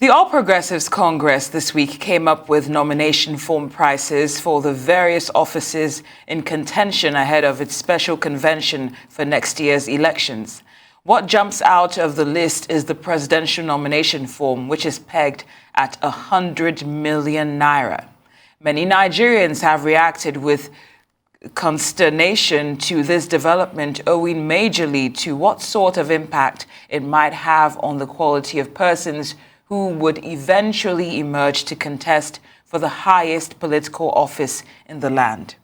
The All Progressives Congress this week came up with nomination form prices for the various offices in contention ahead of its special convention for next year's elections. What jumps out of the list is the presidential nomination form, which is pegged at 100 million naira. Many Nigerians have reacted with consternation to this development, owing majorly to what sort of impact it might have on the quality of persons who would eventually emerge to contest for the highest political office in the land.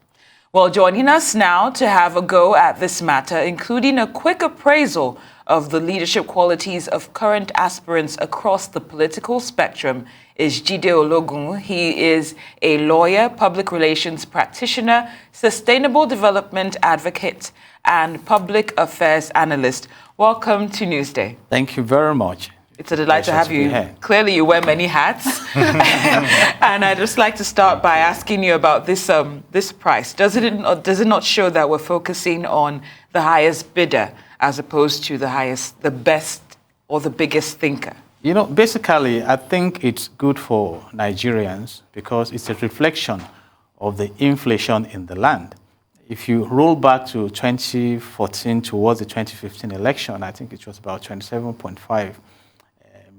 Well, joining us now to have a go at this matter, including a quick appraisal of the leadership qualities of current aspirants across the political spectrum, is Jide Ologun. He is a lawyer, public relations practitioner, sustainable development advocate, and public affairs analyst. Welcome to Newsday. Thank you very much. It's a delight to have you. Clearly, you wear many hats. And I'd just like to start by asking you about this price. Does it not show that we're focusing on the highest bidder as opposed to the best or the biggest thinker? You know, basically, I think it's good for Nigerians because it's a reflection of the inflation in the land. If you roll back to 2014 towards the 2015 election, I think it was about 27.5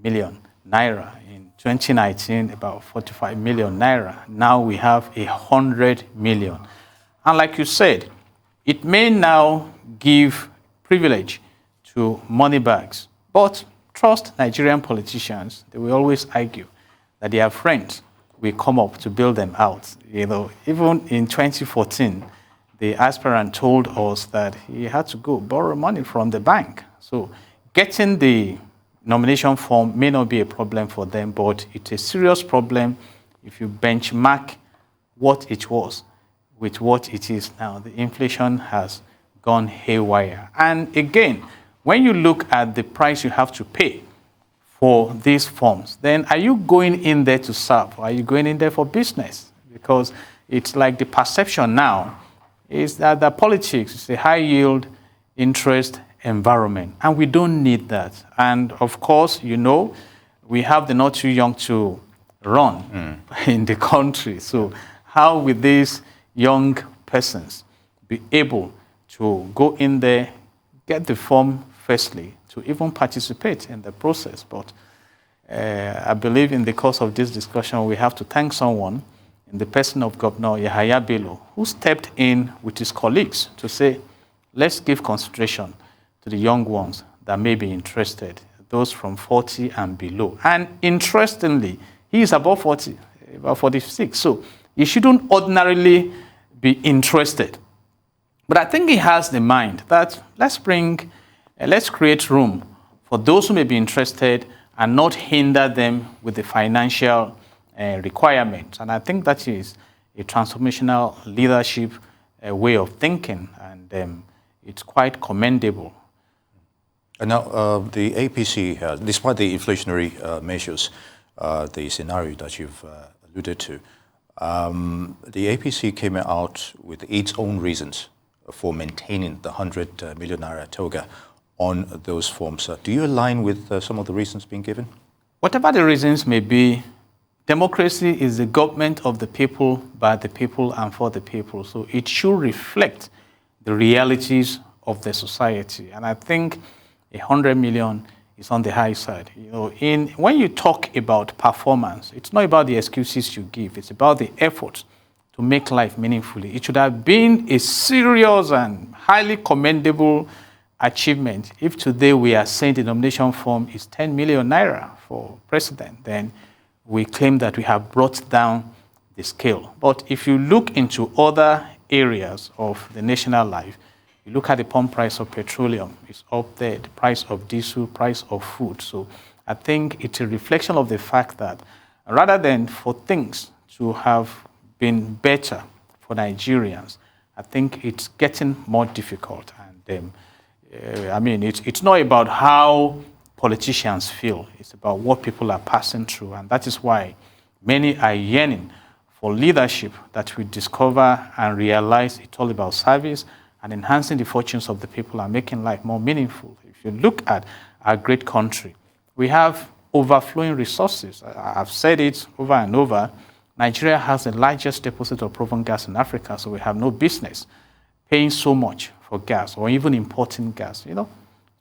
million naira. In 2019, about 45 million naira. Now we have 100 million. And like you said, it may now give privilege to money bags. But trust Nigerian politicians. They will always argue that their friends will come up to build them out. You know, even in 2014, the aspirant told us that he had to go borrow money from the bank. So getting the nomination form may not be a problem for them, but it's a serious problem if you benchmark what it was with what it is now. The inflation has gone haywire. And again, when you look at the price you have to pay for these forms, then are you going in there to serve? Or are you going in there for business? Because it's like the perception now is that the politics is a high yield interest environment, and we don't need that. And of course, you know, we have the not too young to run in the country. So how will these young persons be able to go in there, get the form firstly, to even participate in the process? But I believe in the course of this discussion, we have to thank someone in the person of Governor Yahaya Bello, who stepped in with his colleagues to say, let's give consideration to the young ones that may be interested, those from 40 and below. And interestingly, he is above 40, about 46. So he shouldn't ordinarily be interested. But I think he has the mind that let's create room for those who may be interested and not hinder them with the financial requirements. And I think that is a transformational leadership way of thinking, and it's quite commendable. And now the APC, despite the inflationary measures, the scenario that you've alluded to, the APC came out with its own reasons for maintaining the 100 million naira toga on those forms. Do you align with some of the reasons being given? Whatever the reasons may be, democracy is the government of the people, by the people, and for the people. So it should reflect the realities of the society. And I think 100 million is on the high side. You know, when you talk about performance, it's not about the excuses you give. It's about the effort to make life meaningfully. It should have been a serious and highly commendable achievement. If today we are saying the nomination form is 10 million naira for president, then we claim that we have brought down the scale. But if you look into other areas of the national life, you look at the pump price of petroleum, it's up there, the price of diesel, price of food. So I think it's a reflection of the fact that rather than for things to have been better for Nigerians, I think it's getting more difficult. And I mean, it's not about how politicians feel. It's about what people are passing through. And that is why many are yearning for leadership that we discover and realize it's all about service and enhancing the fortunes of the people and making life more meaningful. If you look at our great country, we have overflowing resources. I've said it over and over. Nigeria has the largest deposit of proven gas in Africa, so we have no business paying so much for gas or even importing gas.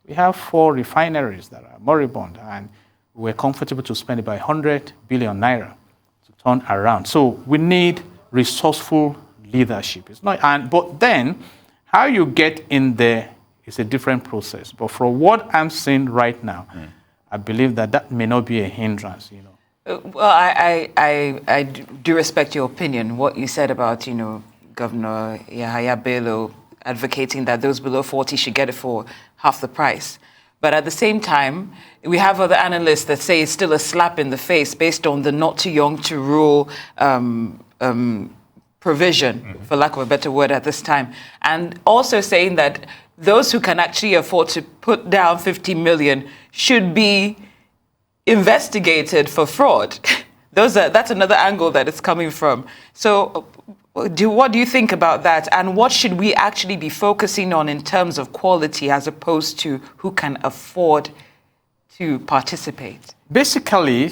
We have 4 refineries that are moribund, and we're comfortable to spend about 100 billion naira to turn around. So we need resourceful leadership. But then how you get in there is a different process. But from what I'm seeing right now, I believe that may not be a hindrance. Well, I do respect your opinion. What you said about Governor Yahaya Bello advocating that those below 40 should get it for half the price. But at the same time, we have other analysts that say it's still a slap in the face based on the not too young to rule provision, for lack of a better word at this time. And also saying that those who can actually afford to put down 50 million should be investigated for fraud. That's another angle that it's coming from. So what do you think about that? And what should we actually be focusing on in terms of quality as opposed to who can afford to participate? Basically,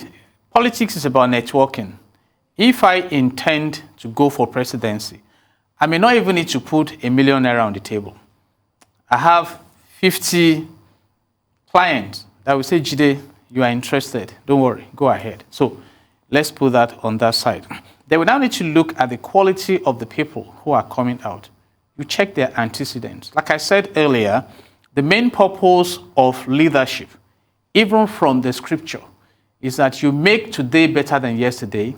politics is about networking. If I intend to go for presidency, I may not even need to put ₦1 million on the table. I have 50 clients that will say, Jide, you are interested. Don't worry, go ahead. So let's put that on that side. They will now need to look at the quality of the people who are coming out. You check their antecedents. Like I said earlier, the main purpose of leadership, even from the scripture, is that you make today better than yesterday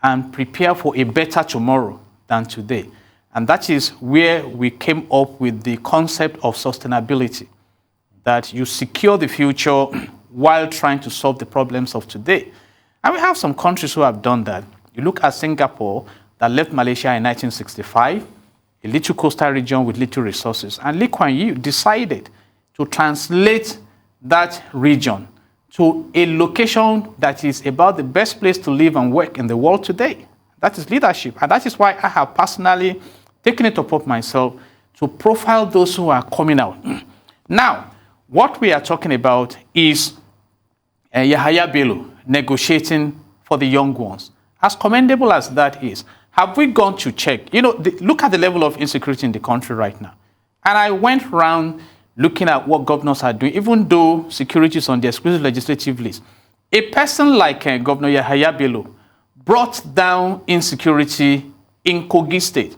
and prepare for a better tomorrow than today. And that is where we came up with the concept of sustainability, that you secure the future while trying to solve the problems of today. And we have some countries who have done that. You look at Singapore, that left Malaysia in 1965, a little coastal region with little resources. And Lee Kuan Yew decided to translate that region to a location that is about the best place to live and work in the world today. That is leadership. And that is why I have personally taken it upon myself to profile those who are coming out. Now, what we are talking about is Yahaya Bello negotiating for the young ones. As commendable as that is, have we gone to check? Look at the level of insecurity in the country right now. And I went around looking at what governors are doing, even though security is on the exclusive legislative list. A person like Governor Yahaya Bello brought down insecurity in Kogi State.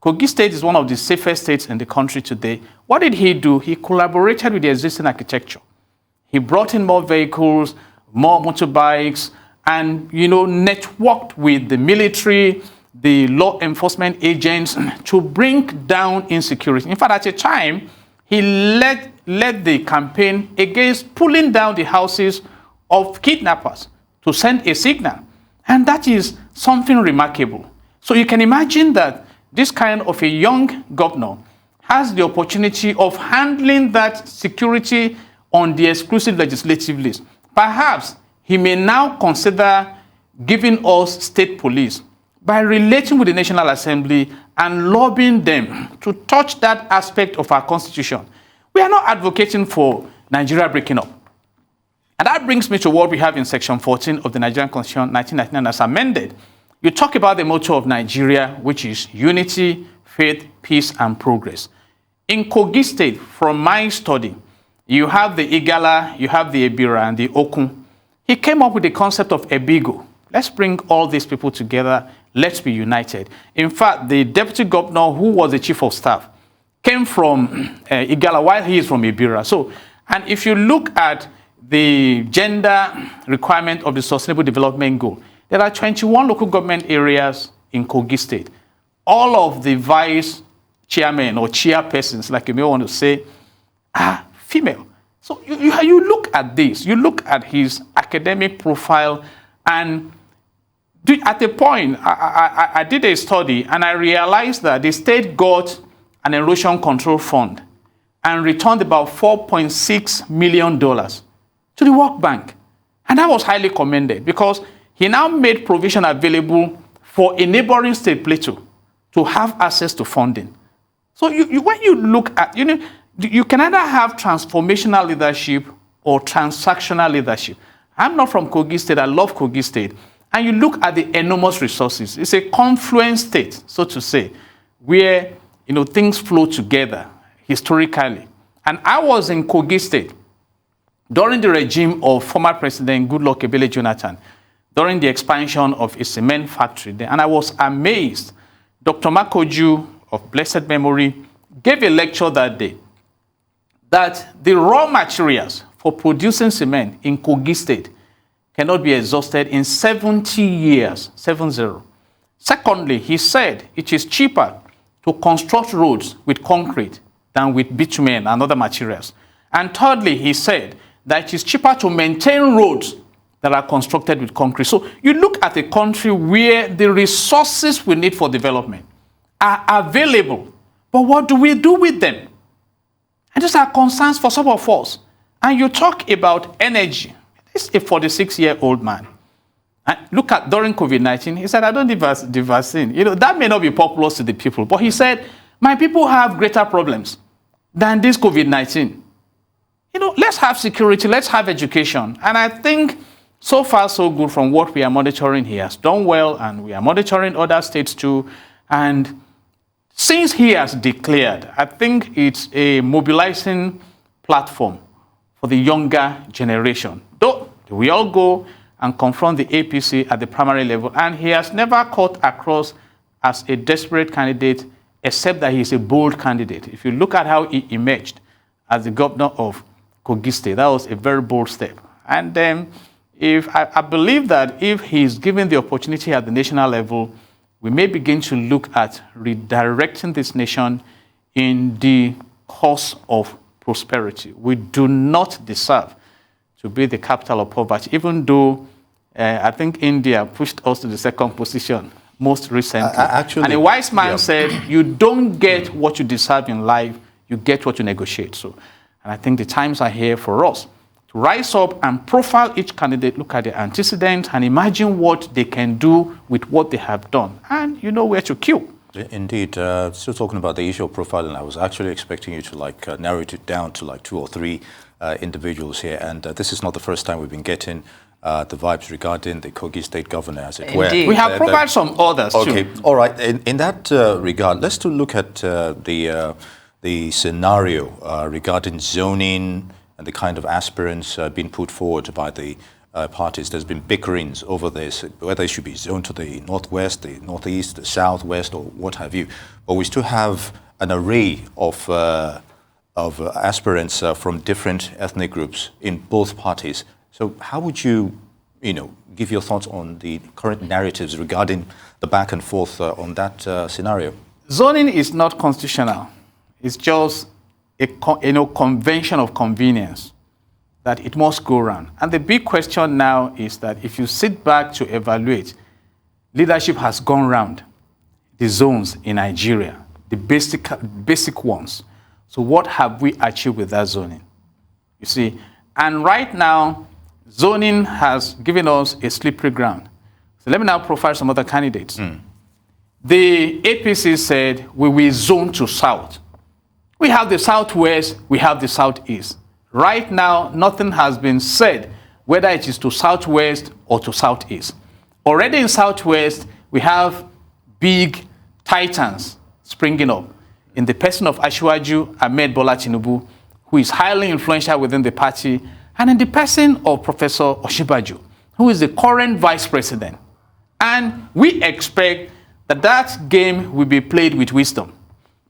Kogi State is one of the safest states in the country today. What did he do? He collaborated with the existing architecture. He brought in more vehicles, more motorbikes, and networked with the military, the law enforcement agents to bring down insecurity. In fact, at a time, he led the campaign against pulling down the houses of kidnappers to send a signal. And that is something remarkable. So you can imagine that this kind of a young governor has the opportunity of handling that security on the exclusive legislative list. Perhaps he may now consider giving us state police by relating with the National Assembly and lobbying them to touch that aspect of our constitution. We are not advocating for Nigeria breaking up. And that brings me to what we have in Section 14 of the Nigerian Constitution 1999 as amended. You talk about the motto of Nigeria, which is unity, faith, peace, and progress. In Kogi State, from my study, you have the Igala, you have the Ebira, and the Okun. He came up with the concept of Ebigo. Let's bring all these people together. Let's be united. In fact, the deputy governor, who was the chief of staff, came from Igala while he is from Ebira. So, and if you look at the gender requirement of the Sustainable Development Goal, there are 21 local government areas in Kogi State. All of the vice chairmen or chairpersons, like you may want to say, are female. So you look at this, you look at his academic profile, and at the point, I did a study and I realized that the state got an erosion control fund and returned about $4.6 million to the World Bank. And that was highly commended because he now made provision available for a neighboring state, Plateau, to have access to funding. So when you look at, you can either have transformational leadership or transactional leadership. I'm not from Kogi State. I love Kogi State. And you look at the enormous resources. It's a confluent state, so to say, where things flow together historically. And I was in Kogi State during the regime of former President Goodluck Ebele Jonathan, during the expansion of a cement factory there. And I was amazed. Dr. Makoju, of blessed memory, gave a lecture that day that the raw materials for producing cement in Kogi State cannot be exhausted in 70 years, 70. Secondly, he said it is cheaper to construct roads with concrete than with bitumen and other materials. And thirdly, he said that it is cheaper to maintain roads that are constructed with concrete. So you look at a country where the resources we need for development are available, but what do we do with them? And these are concerns for some of us. And you talk about energy. This is a 46-year-old man. And look at during COVID-19, he said, I don't need the vaccine. That may not be popular to the people, but he said, my people have greater problems than this COVID-19. Let's have security, let's have education. And I think so far so good from what we are monitoring. He has done well, and we are monitoring other states too. And since he has declared, I think it's a mobilizing platform for the younger generation. Though we all go and confront the APC at the primary level, and he has never cut across as a desperate candidate, except that he's a bold candidate. If you look at how he emerged as the governor of Kogi State, that was a very bold step. And then I believe that if he's given the opportunity at the national level, we may begin to look at redirecting this nation in the course of prosperity. We do not deserve to be the capital of poverty, even though I think India pushed us to the second position most recently. Actually, and a wise man said, you don't get what you deserve in life, you get what you negotiate. So, and I think the times are here for us to rise up and profile each candidate, look at the antecedents, and imagine what they can do with what they have done. And you know where to queue. Indeed. Still talking about the issue of profiling, I was actually expecting you to narrow it down to 2 or 3 individuals here. And this is not the first time we've been getting the vibes regarding the Kogi State governor, as it were. We have provided some others too. Okay, all right. In that regard, let's look at the scenario regarding zoning and the kind of aspirants being put forward by the parties. There's been bickerings over this, whether it should be zoned to the northwest, the northeast, the southwest, or what have you. But we still have an array of aspirants from different ethnic groups in both parties. So how would you, give your thoughts on the current narratives regarding the back and forth on that scenario? Zoning is not constitutional. It's just a convention of convenience that it must go around. And the big question now is that if you sit back to evaluate, leadership has gone round the zones in Nigeria, the basic ones. So what have we achieved with that zoning? You see, and right now, zoning has given us a slippery ground. So let me now profile some other candidates. The APC said we will zone to south. We have the southwest, we have the southeast. Right now, nothing has been said whether it is to southwest or to southeast. Already in southwest, we have big titans springing up in the person of Asiwaju Ahmed Bola Tinubu, who is highly influential within the party, and in the person of Professor Osinbajo, who is the current vice president. And we expect that that game will be played with wisdom,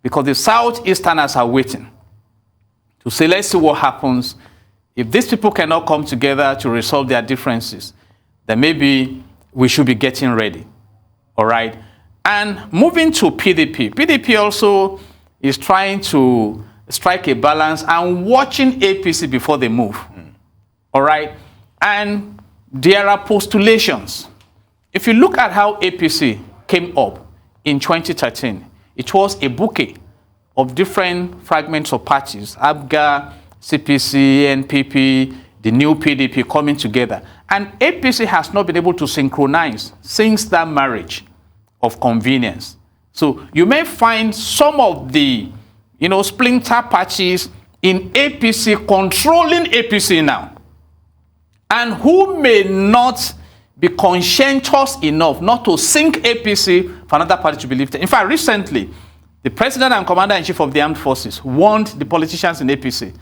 because the Southeasterners are waiting to say, let's see what happens. If these people cannot come together to resolve their differences, then maybe we should be getting ready. All right? And moving to PDP. PDP also is trying to strike a balance and watching APC before they move. All right? And there are postulations. If you look at how APC came up in 2013, it was a bouquet of different fragments of parties, ABGA, CPC, NPP, the new PDP coming together. And APC has not been able to synchronize since that marriage of convenience. So you may find some of the, splinter parties in APC controlling APC now. and who may not be conscientious enough not to sink APC for another party to be lifted. In fact, recently, the President and Commander-in-Chief of the Armed Forces warned the politicians in APC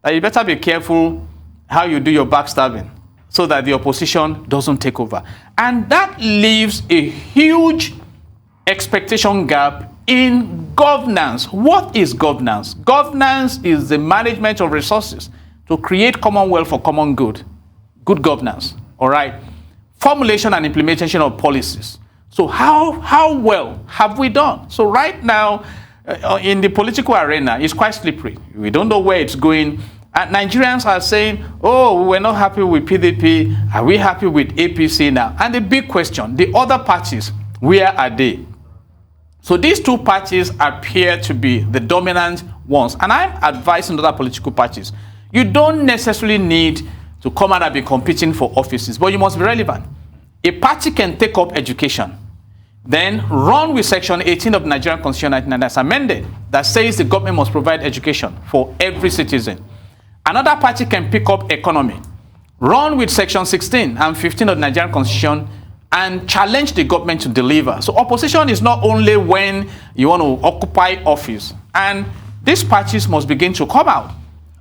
that you better be careful how you do your backstabbing so that the opposition doesn't take over. And that leaves a huge expectation gap in governance. What is governance? Governance is the management of resources to create commonwealth for common good. Good governance, all right? Formulation and implementation of policies. So how well have we done? So right now, in the political arena, it's quite slippery. We don't know where it's going. And Nigerians are saying, oh, we're not happy with PDP. Are we happy with APC now? And the big question, the other parties, where are they? So these two parties appear to be the dominant ones. And I'm advising other political parties, you don't necessarily need to come out and be competing for offices, but you must be relevant. A party can take up education, then run with Section 18 of the Nigerian Constitution 1999 as amended that says the government must provide education for every citizen. Another party can pick up economy, run with Section 16 and 15 of the Nigerian Constitution and challenge the government to deliver. So opposition is not only when you want to occupy office, and these parties must begin to come out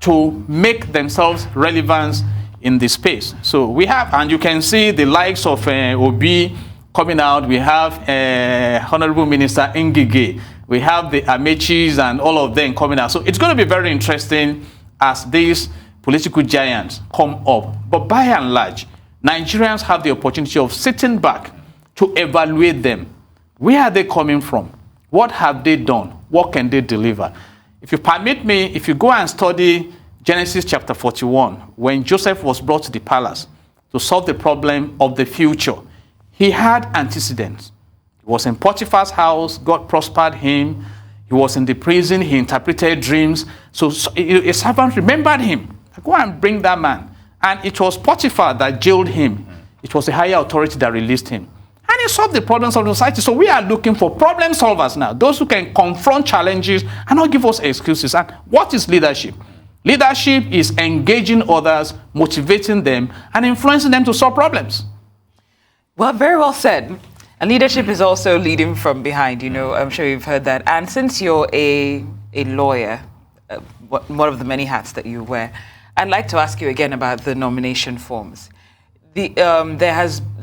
to make themselves relevant in this space. So we have, and you can see the likes of Obi coming out. We have Honorable Minister Ngige. We have the Amechis and all of them coming out. So it's going to be very interesting as these political giants come up. But by and large, Nigerians have the opportunity of sitting back to evaluate them. Where are they coming from? What have they done? What can they deliver? If you permit me, if you go and study Genesis chapter 41, when Joseph was brought to the palace to solve the problem of the future, he had antecedents. He was in Potiphar's house, God prospered him. He was in the prison, he interpreted dreams. So a servant remembered him. Go and bring that man. And it was Potiphar that jailed him. It was a higher authority that released him. And he solved the problems of the society. So we are looking for problem solvers now, those who can confront challenges and not give us excuses. And what is leadership? Leadership is engaging others, motivating them, and influencing them to solve problems. Well, very well said. And leadership is also leading from behind, you know, I'm sure you've heard that. And since you're a lawyer, one of the many hats that you wear, I'd like to ask you again about the nomination forms. There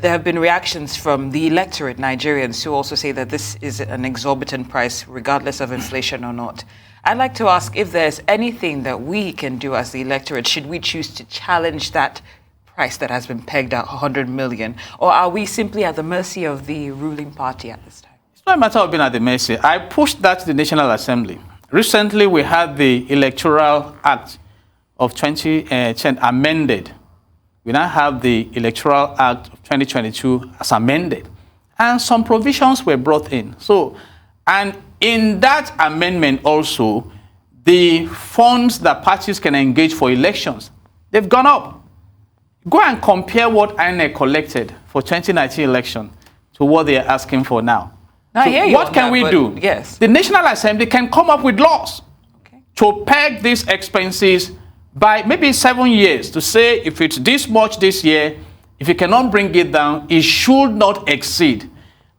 have been reactions from the electorate, Nigerians, who also say that this is an exorbitant price, regardless of inflation or not. I'd like to ask if there's anything that we can do as the electorate, should we choose to challenge that price that has been pegged at 100 million, or are we simply at the mercy of the ruling party at this time? It's not a matter of being at the mercy. I pushed that to the National Assembly. Recently, we had the Electoral Act of 2010 amended. We now have the Electoral Act of 2022 as amended. And some provisions were brought in. And in that amendment also, the funds that parties can engage for elections, they've gone up. Go and compare what INEC collected for 2019 election to what they are asking for now. What can we do? Yes. The National Assembly can come up with laws to peg these expenses by maybe 7 years, to say if it's this much this year, if you cannot bring it down, it should not exceed.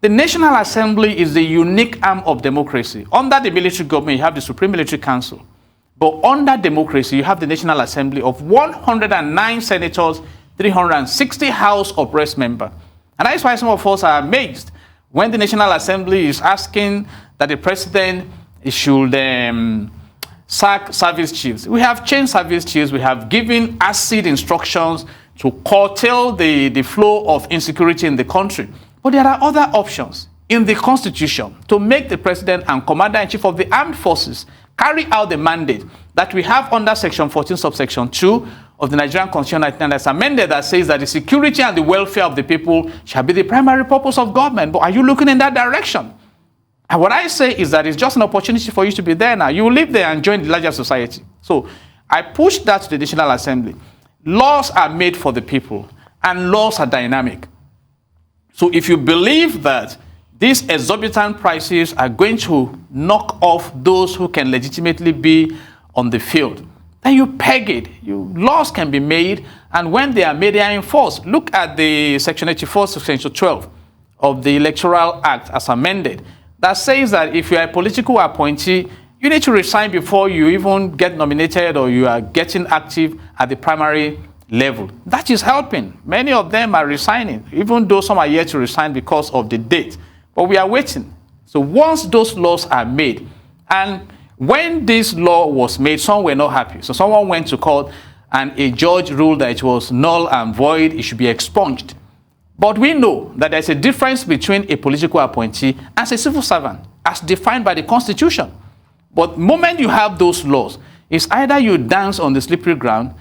The National Assembly is the unique arm of democracy. Under the military government, you have the Supreme Military Council. But under democracy, you have the National Assembly of 109 senators, 360 House of Reps members. And that's why some of us are amazed when the National Assembly is asking that the president should sack service chiefs. We have changed service chiefs. We have given acid instructions to curtail the flow of insecurity in the country. But there are other options in the Constitution to make the President and Commander-in-Chief of the Armed Forces carry out the mandate that we have under Section 14, subsection 2 of the Nigerian Constitution 1999 that's amended, that says that the security and the welfare of the people shall be the primary purpose of government. But are you looking in that direction? And what I say is that it's just an opportunity for you to be there now. You will live there and join the larger society. So I pushed that to the National Assembly. Laws are made for the people, and laws are dynamic. So if you believe that these exorbitant prices are going to knock off those who can legitimately be on the field, then you peg it. Laws can be made, and when they are made, they are enforced. Look at the Section 84, Section 12 of the Electoral Act as amended. That says that if you are a political appointee, you need to resign before you even get nominated or you are getting active at the primary level. That is helping. Many of them are resigning, even though some are yet to resign because of the date. But we are waiting. So once those laws are made, and when this law was made, some were not happy. So someone went to court and a judge ruled that it was null and void, it should be expunged. But we know that there's a difference between a political appointee and a civil servant, as defined by the Constitution. But the moment you have those laws, it's either you dance on the slippery ground,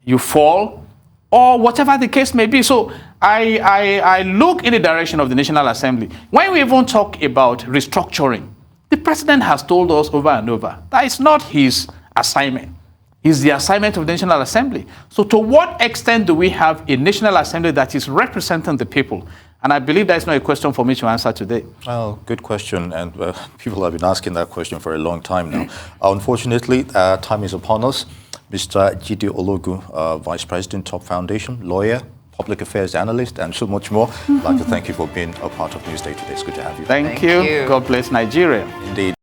you fall, or whatever the case may be. So I look in the direction of the National Assembly. When we even talk about restructuring, the president has told us over and over that it's not his assignment. It's the assignment of the National Assembly. So to what extent do we have a National Assembly that is representing the people? And I believe that's not a question for me to answer today. Well, good question. And people have been asking that question for a long time now. Unfortunately, time is upon us. Mr. Jide Ologun, Vice President, Top Foundation, lawyer, public affairs analyst, and so much more. I'd like to thank you for being a part of Newsday today. It's good to have you. Thank you. God bless Nigeria. Indeed.